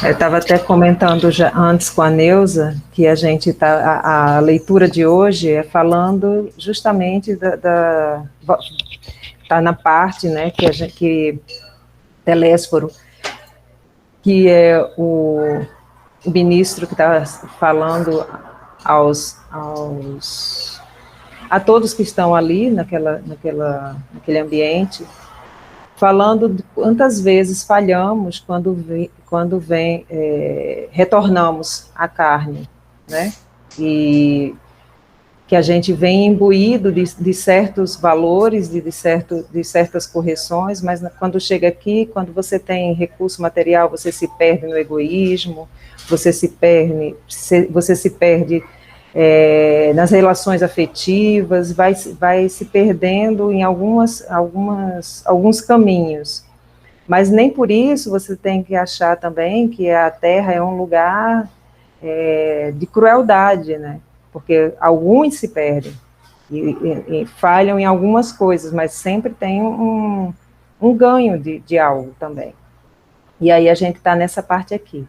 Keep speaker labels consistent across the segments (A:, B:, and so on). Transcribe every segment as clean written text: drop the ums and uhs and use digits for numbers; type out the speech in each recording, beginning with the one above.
A: Eu estava até comentando já antes com a Neuza que a gente tá, a leitura de hoje é falando justamente tá na parte, né, que Telésforo, que é o ministro que está falando a todos que estão ali naquele ambiente, falando de quantas vezes falhamos retornamos à carne, né? E que a gente vem imbuído de certos valores, de certas correções, mas quando chega aqui, quando você tem recurso material, você se perde no egoísmo, você se perde nas relações afetivas, vai se perdendo em alguns caminhos. Mas nem por isso você tem que achar também que a Terra é um lugar de crueldade, né? Porque alguns se perdem e falham em algumas coisas, mas sempre tem um ganho de algo também. E aí a gente está nessa parte aqui.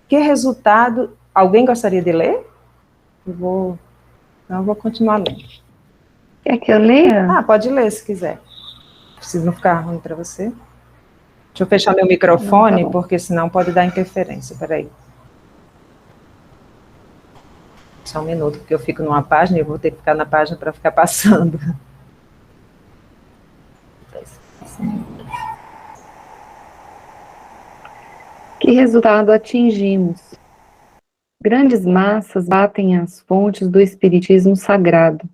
A: Que resultado... Alguém gostaria de ler? Então eu vou continuar lendo.
B: Quer que eu leia?
A: Ah, pode ler se quiser. Precisa não ficar ruim para você. Deixa eu fechar meu microfone, não, tá, porque senão pode dar interferência. Peraí. Só um minuto, porque eu fico numa página e eu vou ter que ficar na página para ficar passando.
B: Que resultado atingimos? Grandes massas batem as fontes do espiritismo sagrado,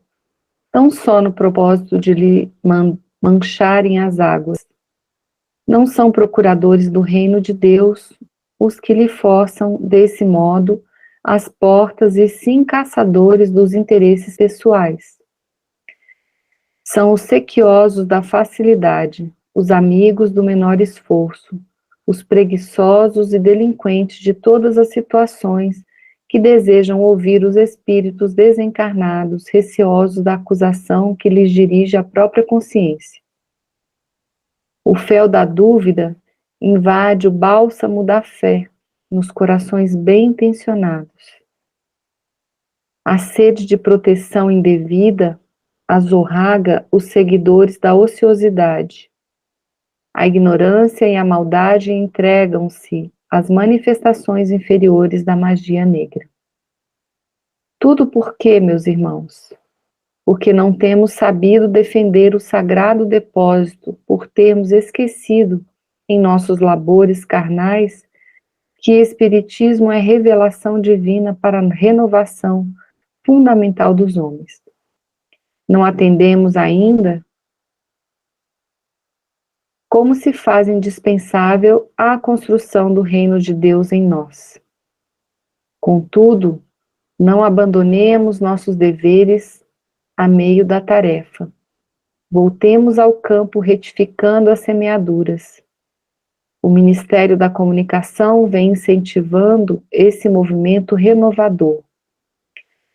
B: não só no propósito de lhe mancharem as águas. Não são procuradores do reino de Deus os que lhe forçam, desse modo, as portas e sim caçadores dos interesses pessoais. São os sequiosos da facilidade, os amigos do menor esforço, os preguiçosos e delinquentes de todas as situações que desejam ouvir os espíritos desencarnados, receosos da acusação que lhes dirige a própria consciência. O fel da dúvida invade o bálsamo da fé nos corações bem intencionados. A sede de proteção indevida azorraga os seguidores da ociosidade. A ignorância e a maldade entregam-se às manifestações inferiores da magia negra. Tudo por quê, meus irmãos? Porque não temos sabido defender o sagrado depósito, por termos esquecido, em nossos labores carnais, que Espiritismo é revelação divina para a renovação fundamental dos homens. Não atendemos ainda como se faz indispensável a construção do reino de Deus em nós. Contudo, não abandonemos nossos deveres a meio da tarefa. Voltemos ao campo retificando as semeaduras. O Ministério da Comunicação vem incentivando esse movimento renovador.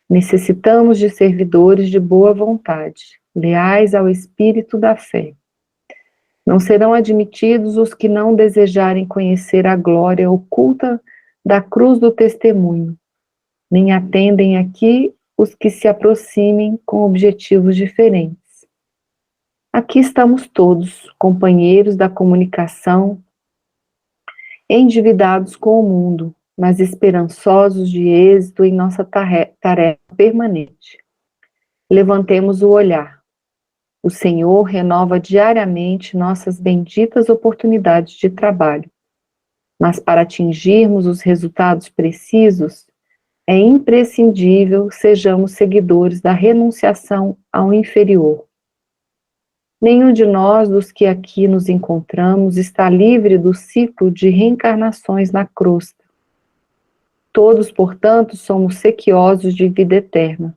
B: Necessitamos de servidores de boa vontade, leais ao espírito da fé. Não serão admitidos os que não desejarem conhecer a glória oculta da cruz do testemunho, nem atendem aqui os que se aproximem com objetivos diferentes. Aqui estamos todos, companheiros da comunicação, endividados com o mundo, mas esperançosos de êxito em nossa tarefa permanente. Levantemos o olhar. O Senhor renova diariamente nossas benditas oportunidades de trabalho, mas para atingirmos os resultados precisos, é imprescindível sejamos seguidores da renunciação ao inferior. Nenhum de nós, dos que aqui nos encontramos, está livre do ciclo de reencarnações na crosta. Todos, portanto, somos sequiosos de vida eterna.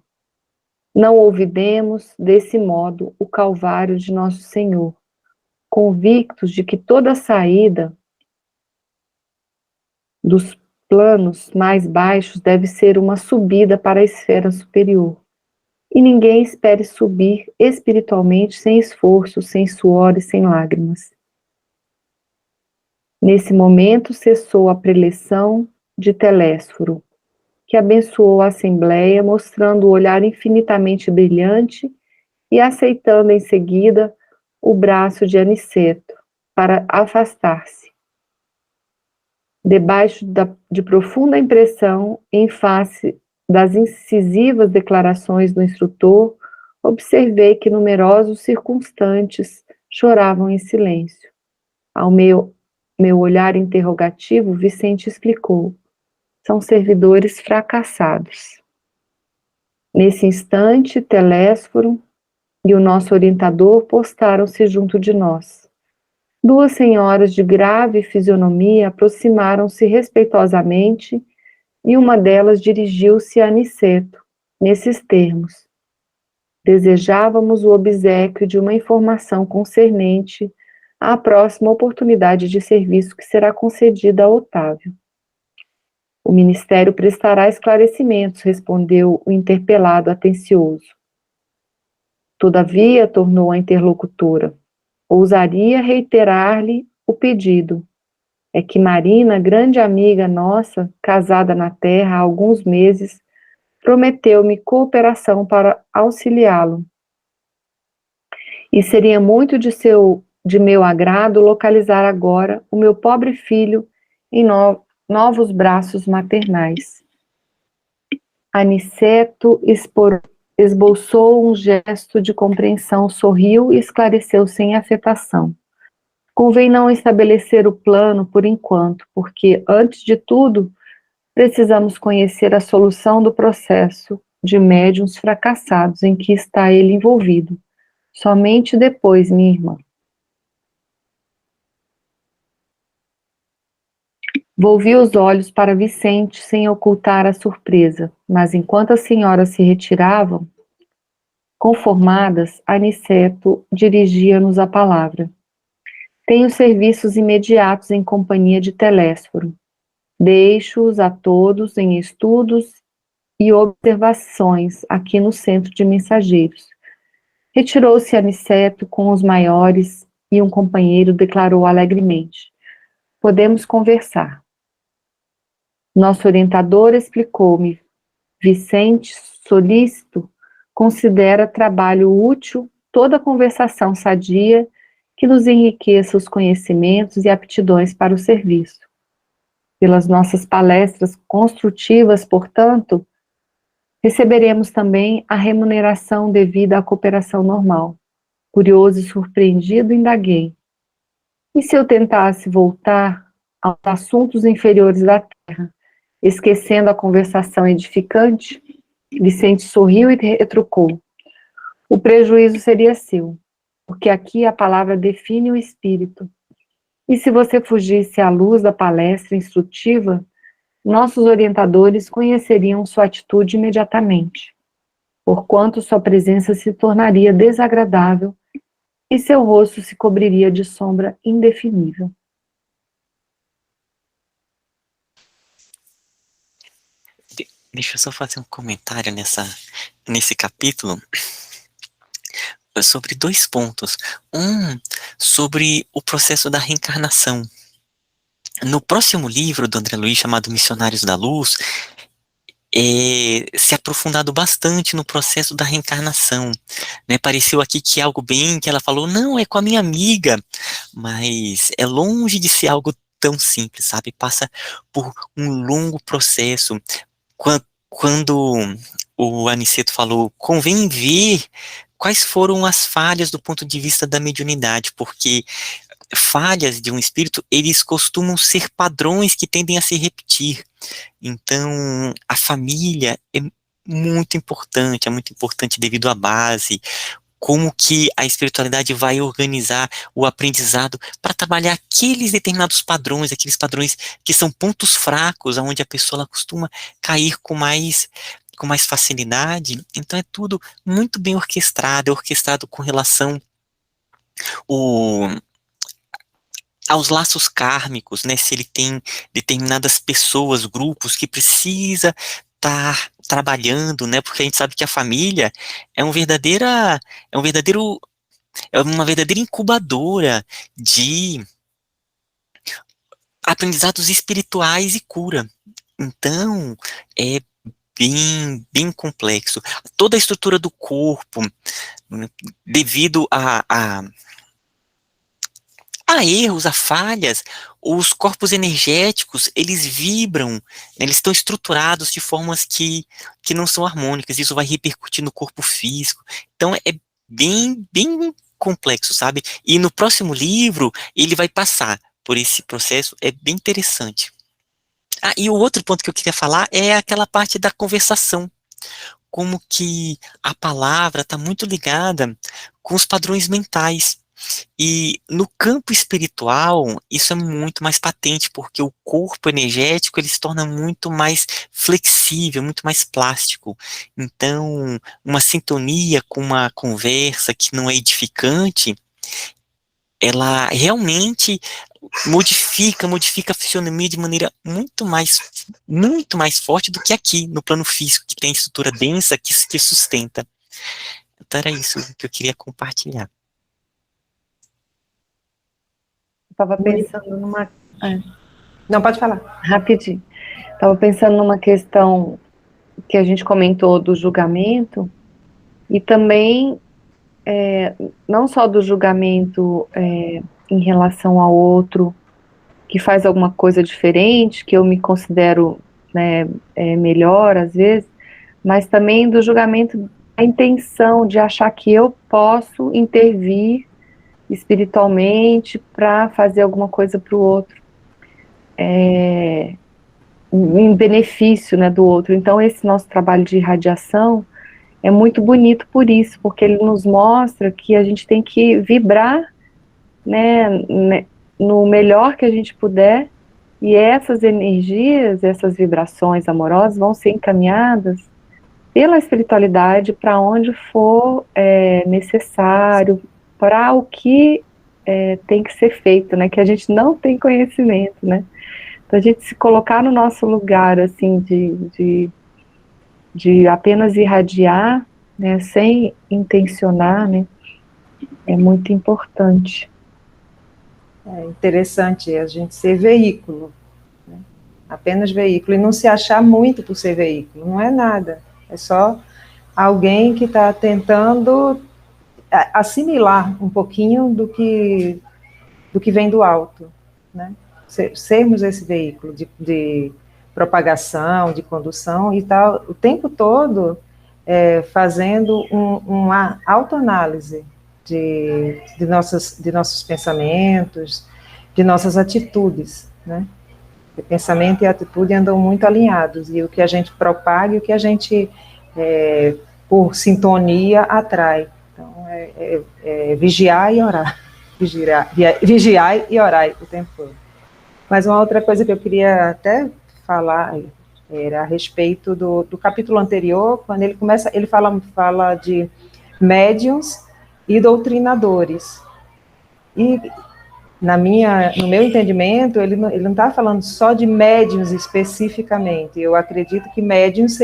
B: Não olvidemos, desse modo, o Calvário de Nosso Senhor, convictos de que toda saída dos planos mais baixos deve ser uma subida para a esfera superior. E ninguém espere subir espiritualmente sem esforço, sem suor e sem lágrimas. Nesse momento cessou a preleção de Telésforo, que abençoou a assembleia, mostrando o olhar infinitamente brilhante e aceitando em seguida o braço de Aniceto para afastar-se. Debaixo de profunda impressão, em face das incisivas declarações do instrutor, observei que numerosos circunstantes choravam em silêncio. Ao meu olhar interrogativo, Vicente explicou: são servidores fracassados. Nesse instante, Telésforo e o nosso orientador postaram-se junto de nós. Duas senhoras de grave fisionomia aproximaram-se respeitosamente e uma delas dirigiu-se a Aniceto, nesses termos: desejávamos o obséquio de uma informação concernente à próxima oportunidade de serviço que será concedida a Otávio. O Ministério prestará esclarecimentos, respondeu o interpelado atencioso. Todavia, tornou a interlocutora, ousaria reiterar-lhe o pedido. É que Marina, grande amiga nossa, casada na terra há alguns meses, prometeu-me cooperação para auxiliá-lo. E seria muito de meu agrado localizar agora o meu pobre filho em novos braços maternais. Aniceto esboçou um gesto de compreensão, sorriu e esclareceu sem afetação. Convém não estabelecer o plano por enquanto, porque, antes de tudo, precisamos conhecer a solução do processo de médiuns fracassados em que está ele envolvido. Somente depois, minha irmã. Volvi os olhos para Vicente sem ocultar a surpresa, mas enquanto as senhoras se retiravam, conformadas, Aniceto dirigia-nos a palavra. Tenho serviços imediatos em companhia de Telésforo. Deixo-os a todos em estudos e observações aqui no centro de mensageiros. Retirou-se Aniceto com os maiores e um companheiro declarou alegremente: podemos conversar. Nosso orientador explicou-me: Vicente, solícito, considera trabalho útil toda conversação sadia que nos enriqueça os conhecimentos e aptidões para o serviço. Pelas nossas palestras construtivas, portanto, receberemos também a remuneração devida à cooperação normal. Curioso e surpreendido, indaguei: e se eu tentasse voltar aos assuntos inferiores da terra, esquecendo a conversação edificante? Vicente sorriu e retrucou: o prejuízo seria seu, porque aqui a palavra define o espírito. E se você fugisse à luz da palestra instrutiva, nossos orientadores conheceriam sua atitude imediatamente, porquanto sua presença se tornaria desagradável e seu rosto se cobriria de sombra indefinível.
C: Deixa eu só fazer um comentário nesse capítulo sobre dois pontos. Um, sobre o processo da reencarnação. No próximo livro do André Luiz, chamado Missionários da Luz, se aprofundado bastante no processo da reencarnação, né? Pareceu aqui que é algo bem que ela falou, não, é com a minha amiga, mas é longe de ser algo tão simples, sabe? Passa por um longo processo. Quando o Aniceto falou, convém ver quais foram as falhas do ponto de vista da mediunidade, porque falhas de um espírito, eles costumam ser padrões que tendem a se repetir. Então, a família é muito importante devido à base, como que a espiritualidade vai organizar o aprendizado para trabalhar aqueles determinados padrões, aqueles padrões que são pontos fracos, onde a pessoa ela costuma cair com mais facilidade. Então é tudo muito bem orquestrado, é orquestrado com relação aos laços kármicos, né? Se ele tem determinadas pessoas, grupos que precisa estar trabalhando, né? Porque a gente sabe que a família é uma verdadeira incubadora de aprendizados espirituais e cura. Então, é bem complexo. Toda a estrutura do corpo, né, devido a erros, a falhas, os corpos energéticos, eles vibram, né, eles estão estruturados de formas que não são harmônicas, isso vai repercutir no corpo físico. Então, é bem complexo, sabe? E no próximo livro, ele vai passar por esse processo, é bem interessante. Ah, e o outro ponto que eu queria falar é aquela parte da conversação, como que a palavra está muito ligada com os padrões mentais. E no campo espiritual, isso é muito mais patente, porque o corpo energético ele se torna muito mais flexível, muito mais plástico. Então, uma sintonia com uma conversa que não é edificante, ela realmente modifica a fisionomia de maneira muito mais forte do que aqui, no plano físico, que tem estrutura densa que sustenta. Então era isso que eu queria compartilhar.
B: Estava pensando numa...
A: Não, pode falar.
B: Rapidinho. Estava pensando numa questão que a gente comentou do julgamento, e também, não só do julgamento em relação ao outro, que faz alguma coisa diferente, que eu me considero, né, melhor às vezes, mas também do julgamento da intenção de achar que eu posso intervir espiritualmente para fazer alguma coisa para o outro, em benefício, né, do outro. Então esse nosso trabalho de irradiação é muito bonito por isso, porque ele nos mostra que a gente tem que vibrar, né, no melhor que a gente puder, e essas energias, essas vibrações amorosas vão ser encaminhadas pela espiritualidade para onde for necessário, para o que tem que ser feito, né, que a gente não tem conhecimento, né. Então a gente se colocar no nosso lugar, assim, de apenas irradiar, né, sem intencionar, né, é muito importante.
A: É interessante a gente ser veículo, né? Apenas veículo, e não se achar muito por ser veículo, não é nada, é só alguém que está tentando assimilar um pouquinho do que vem do alto, né? Sermos esse veículo de propagação, de condução e tal, o tempo todo fazendo uma autoanálise de nossos pensamentos, de nossas atitudes, né? O pensamento e a atitude andam muito alinhados, e o que a gente propaga e o que a gente, por sintonia, atrai. Então, vigiar e orar. Vigiar e orar o tempo todo. Mas uma outra coisa que eu queria até falar era a respeito do capítulo anterior, quando ele fala de médiuns e doutrinadores. E no meu entendimento, ele não está falando só de médiuns especificamente. Eu acredito que médiuns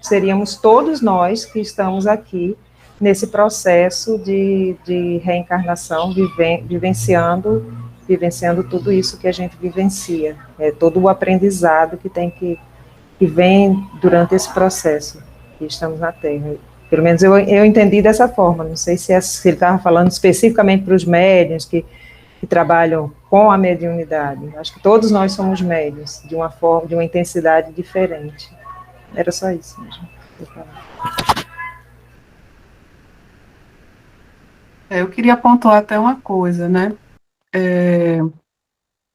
A: seríamos todos nós que estamos aqui nesse processo de reencarnação, vivenciando tudo isso que a gente vivencia, todo o aprendizado que vem durante esse processo que estamos na Terra. Pelo menos eu entendi dessa forma, não sei se ele estava falando especificamente para os médiuns que trabalham com a mediunidade. Acho que todos nós somos médiuns, de uma forma, de uma intensidade diferente. Era só isso mesmo.
D: Eu queria pontuar até uma coisa, né?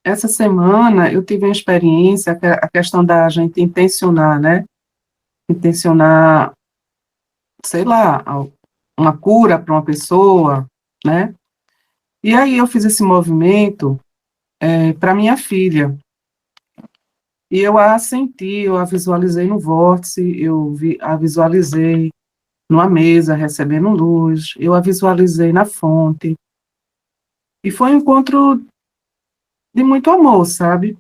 D: Essa semana eu tive uma experiência, a questão da gente intencionar, né? Intencionar, sei lá, uma cura para uma pessoa, né? E aí eu fiz esse movimento para minha filha. E eu a senti, eu a visualizei no vórtice, a visualizei numa mesa recebendo luz, eu a visualizei na fonte. E foi um encontro de muito amor, sabe?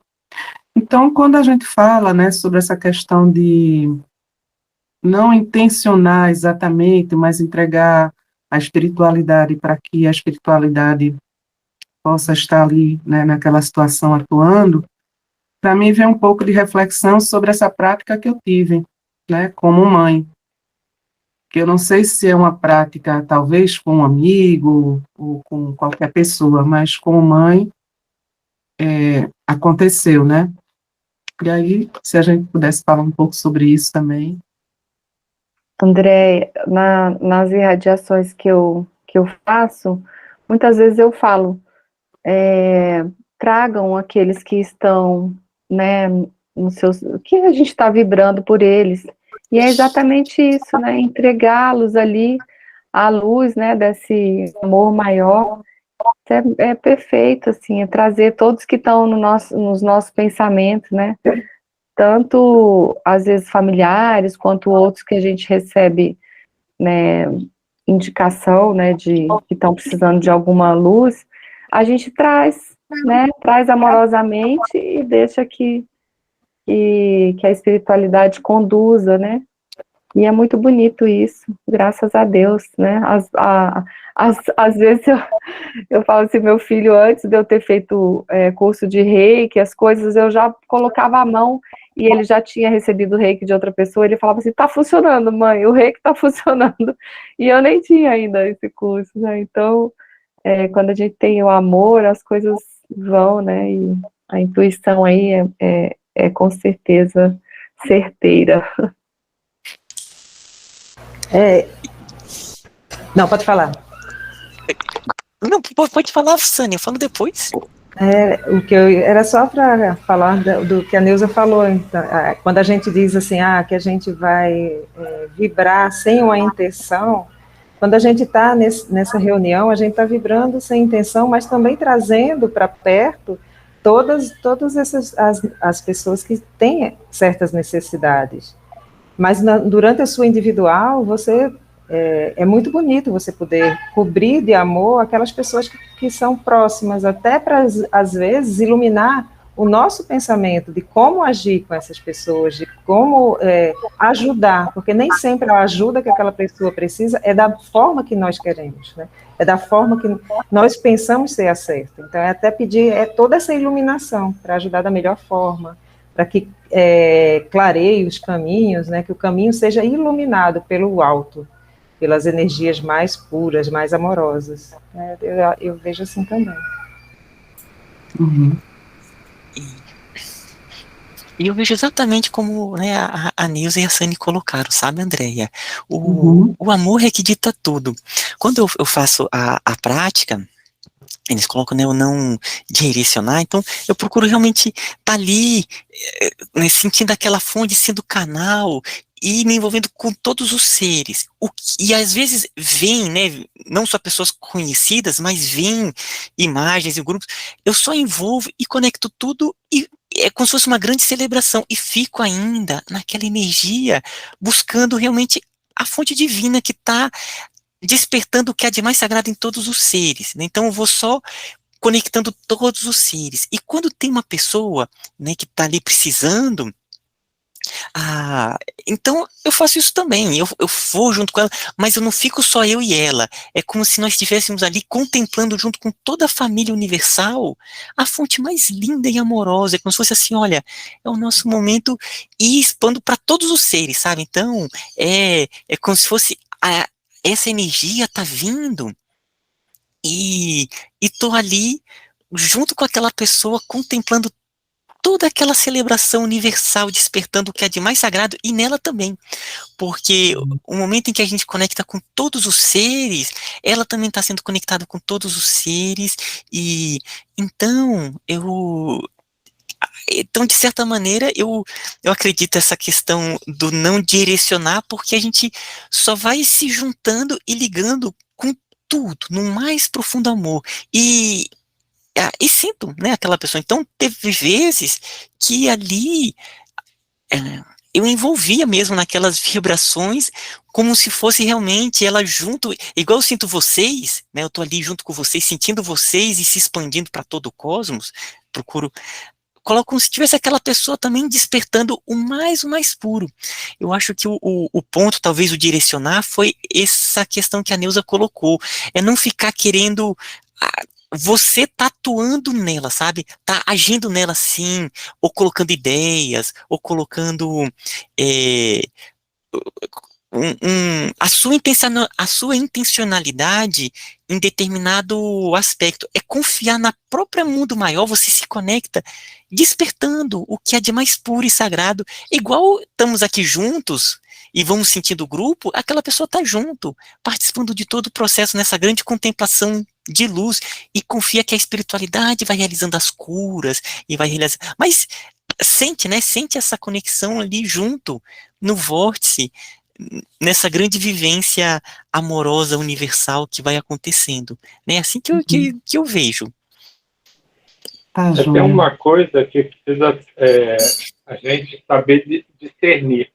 D: Então, quando a gente fala, né, sobre essa questão de não intencionar exatamente, mas entregar a espiritualidade para que a espiritualidade possa estar ali, né, naquela situação atuando, para mim veio um pouco de reflexão sobre essa prática que eu tive, né, como mãe, que eu não sei se é uma prática, talvez, com um amigo ou com qualquer pessoa, mas como mãe, aconteceu, né? E aí, se a gente pudesse falar um pouco sobre isso também.
B: André, nas irradiações que eu faço, muitas vezes eu falo, tragam aqueles que estão, né, nos seus, que a gente está vibrando por eles. E é exatamente isso, né, entregá-los ali à luz, né, desse amor maior. É perfeito, assim, é trazer todos que estão no nos nossos pensamentos, né, tanto, às vezes, familiares, quanto outros que a gente recebe, né, indicação, né, de que estão precisando de alguma luz, a gente traz, né, traz amorosamente e deixa que a espiritualidade conduza, né, e é muito bonito isso, graças a Deus, né, às vezes eu falo assim, meu filho, antes de eu ter feito curso de reiki, as coisas, eu já colocava a mão e ele já tinha recebido o reiki de outra pessoa, ele falava assim, tá funcionando, mãe, o reiki tá funcionando, e eu nem tinha ainda esse curso, né, então, quando a gente tem o amor, as coisas vão, né, e a intuição aí é com certeza certeira.
A: Não, pode falar.
C: Não, pode falar, Sânia, eu falo depois.
A: O que era só para falar do que a Neuza falou, então, quando a gente diz assim, que a gente vai vibrar sem uma intenção, quando a gente está nessa reunião, a gente está vibrando sem intenção, mas também trazendo para perto todas as pessoas que têm certas necessidades. Mas durante a sua individual, você é muito bonito você poder cobrir de amor aquelas pessoas que são próximas, até para, às vezes, iluminar o nosso pensamento de como agir com essas pessoas, de como ajudar, porque nem sempre a ajuda que aquela pessoa precisa é da forma que nós queremos, né? É da forma que nós pensamos ser a certa. Então, é até pedir toda essa iluminação para ajudar da melhor forma, para que clareie os caminhos, né? Que o caminho seja iluminado pelo alto, pelas energias mais puras, mais amorosas. Eu vejo assim também.
D: Uhum.
C: E eu vejo exatamente como, né, a Nilza e a Sani colocaram, sabe, Andréia?
D: Uhum.
C: O amor é que dita tudo. Quando eu faço a prática, eles colocam, né, o não direcionar, então eu procuro realmente estar ali, né, sentindo aquela fonte, sendo canal, e me envolvendo com todos os seres. E às vezes vem, né, não só pessoas conhecidas, mas vem imagens e grupos, eu só envolvo e conecto tudo e é como se fosse uma grande celebração, e fico ainda naquela energia, buscando realmente a fonte divina que está despertando o que há de mais sagrado em todos os seres, né? Então eu vou só conectando todos os seres. E quando tem uma pessoa, né, que está ali precisando, então eu faço isso também. Eu vou junto com ela, mas eu não fico só eu e ela. É como se nós estivéssemos ali contemplando junto com toda a família universal a fonte mais linda e amorosa. É como se fosse assim, olha, é o nosso momento e expando para todos os seres, sabe? Então é como se fosse essa energia tá vindo e tô ali junto com aquela pessoa contemplando toda aquela celebração universal, despertando o que é de mais sagrado e nela também, porque o momento em que a gente conecta com todos os seres, ela também está sendo conectada com todos os seres, e então então, de certa maneira, eu acredito essa questão do não direcionar, porque a gente só vai se juntando e ligando com tudo, no mais profundo amor. E sinto, né, aquela pessoa. Então, teve vezes que ali eu envolvia mesmo naquelas vibrações, como se fosse realmente ela junto, igual eu sinto vocês, né, eu tô ali junto com vocês, sentindo vocês e se expandindo para todo o cosmos, coloco como se tivesse aquela pessoa também despertando o mais puro. Eu acho que o ponto, talvez o direcionar, foi essa questão que a Neuza colocou, é não ficar querendo você tá atuando nela, sabe? Tá agindo nela sim, ou colocando ideias, ou colocando é, a sua intencionalidade em determinado aspecto. É confiar na própria mundo maior, você se conecta, despertando o que é de mais puro e sagrado. Igual estamos aqui juntos e vamos sentindo o grupo, aquela pessoa está junto, participando de todo o processo nessa grande contemplação de luz e confia que a espiritualidade vai realizando as curas e vai realizando. Mas sente, né? Sente essa conexão ali junto, no vórtice, nessa grande vivência amorosa, universal que vai acontecendo. É assim que eu vejo.
D: Tá,
E: Tem uma coisa que precisa a gente saber discernir.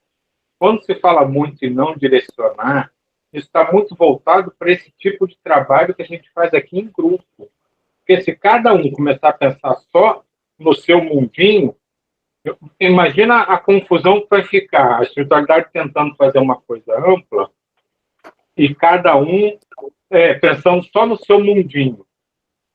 E: Quando se fala muito em não direcionar, isso está muito voltado para esse tipo de trabalho que a gente faz aqui em grupo. Porque se cada um começar a pensar só no seu mundinho, imagina a confusão que vai ficar. A espiritualidade tentando fazer uma coisa ampla e cada um pensando só no seu mundinho.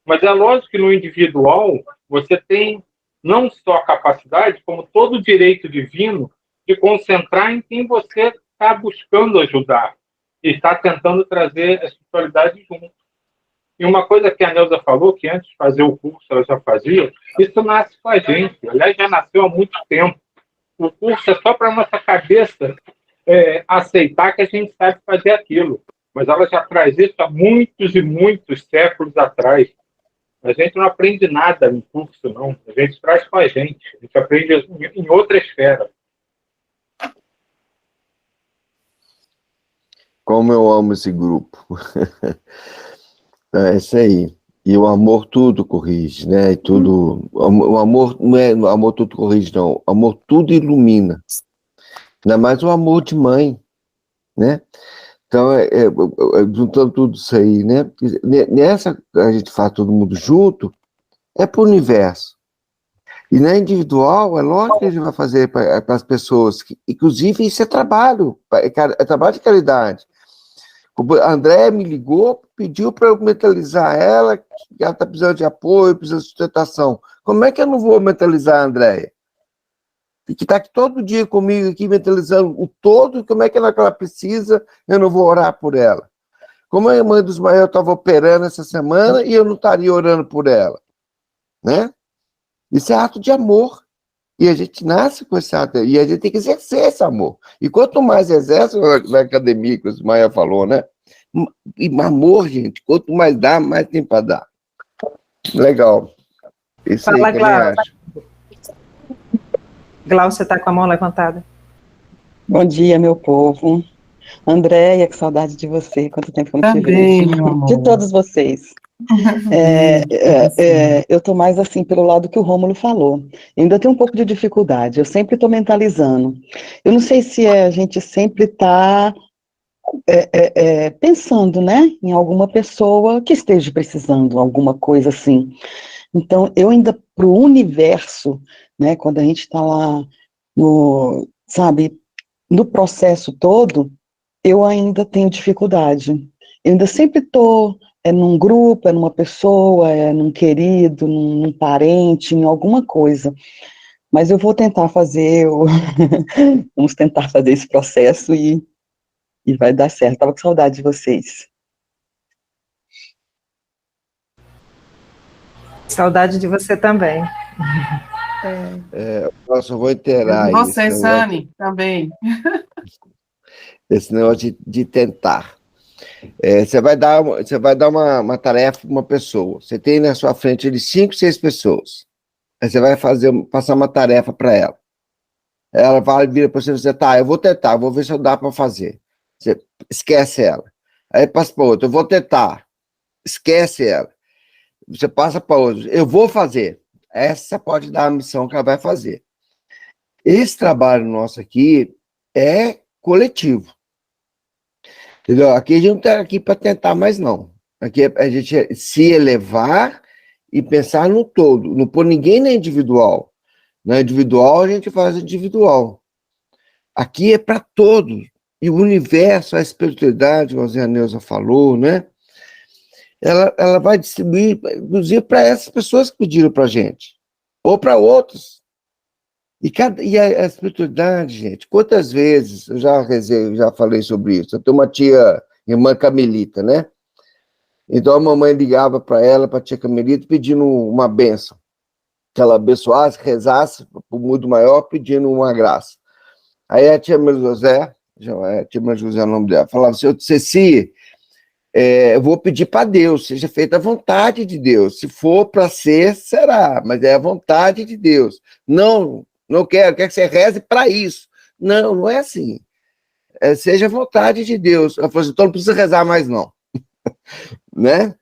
E: Mas é lógico que no individual você tem não só a capacidade, como todo o direito divino de concentrar em quem você está buscando ajudar e está tentando trazer a espiritualidade junto. E uma coisa que a Neuza falou, que antes de fazer o curso ela já fazia, isso nasce com a gente. Aliás, já nasceu há muito tempo. O curso é só para a nossa cabeça aceitar que a gente sabe fazer aquilo. Mas ela já traz isso há muitos e muitos séculos atrás. A gente não aprende nada no curso, não. A gente traz com a gente. A gente aprende em outra esfera.
F: Como eu amo esse grupo. É isso aí. E o amor tudo corrige, né? E tudo. O amor não é o amor tudo corrige, não. O amor tudo ilumina. Ainda mais o amor de mãe, né? Então, juntando tudo isso aí, né? Nessa a gente faz todo mundo junto, é para o universo. E na individual, é lógico que a gente vai fazer para as pessoas, inclusive isso é trabalho, é trabalho de caridade. A Andréia me ligou, pediu para eu mentalizar ela, que ela está precisando de apoio, precisa de sustentação. Como é que eu não vou mentalizar a Andréia? E que está aqui todo dia comigo, aqui mentalizando o todo, como é que ela precisa, eu não vou orar por ela. Como a irmã do Ismael estava operando essa semana e eu não estaria orando por ela, né? Isso é ato de amor. E a gente nasce com esse ato, e a gente tem que exercer esse amor. E quanto mais exerce, na academia, que o Ismael falou, né? E amor, gente, quanto mais dá, mais tem para dar. Legal. Isso
A: Fala,
F: aí,
A: Glaucia. Glaucia está com a mão levantada.
G: Bom dia, meu povo. Andréia, que saudade de você. Quanto tempo que eu não te
D: Também,
G: vejo.
D: meu amor.
G: De todos vocês. Eu estou mais assim pelo lado que o Rômulo falou. Eu ainda tenho um pouco de dificuldade. Eu sempre estou mentalizando. Eu não sei se a gente sempre está pensando, né, em alguma pessoa que esteja precisando, alguma coisa assim. Então, eu ainda, para o universo, né, quando a gente está lá no processo todo, eu ainda tenho dificuldade. Eu ainda sempre estou num grupo, numa pessoa, num querido, num parente, em alguma coisa. Mas eu vou tentar fazer, vamos tentar fazer esse processo e vai dar certo. Estava com saudade de vocês.
A: Saudade de você também.
F: Eu só vou inteirar
D: Você,
F: isso.
D: Sani, também.
F: Esse negócio de tentar. Você vai dar uma tarefa para uma pessoa. Você tem na sua frente ali 5, 6 pessoas. Aí você vai passar uma tarefa para ela. Ela vira para você, tá, eu vou tentar, vou ver se dá para fazer. Você esquece ela. Aí passa para outra, eu vou tentar. Esquece ela. Você passa para outra, eu vou fazer. Essa pode dar a missão que ela vai fazer. Esse trabalho nosso aqui é coletivo. Entendeu? Aqui a gente não está aqui para tentar mais, não. Aqui a gente se elevar e pensar no todo. Não pôr ninguém na individual. Na individual, a gente faz individual. Aqui é para todos. E o universo, a espiritualidade, como a Neuza falou, né? ela vai distribuir, inclusive, para essas pessoas que pediram para a gente, ou para outros. E a espiritualidade, gente, quantas vezes, eu já falei sobre isso, eu tenho uma tia, irmã Carmelita, né? Então a mamãe ligava para ela, para a tia Carmelita, pedindo uma bênção, que ela abençoasse, rezasse para o mundo maior, pedindo uma graça. Aí a tia Maria José, a tia Maria José é o nome dela, falava assim, Ceci, eu vou pedir para Deus, seja feita a vontade de Deus. Se for para ser, será, mas é a vontade de Deus. Não quero que você reze para isso. Não é assim. Seja a vontade de Deus. Ela falou assim, então não precisa rezar mais não. Né?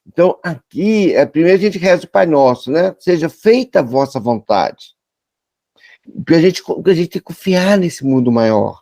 F: Então, aqui, primeiro a gente reza o Pai Nosso, né? Seja feita a vossa vontade. Porque a gente tem que confiar nesse mundo maior.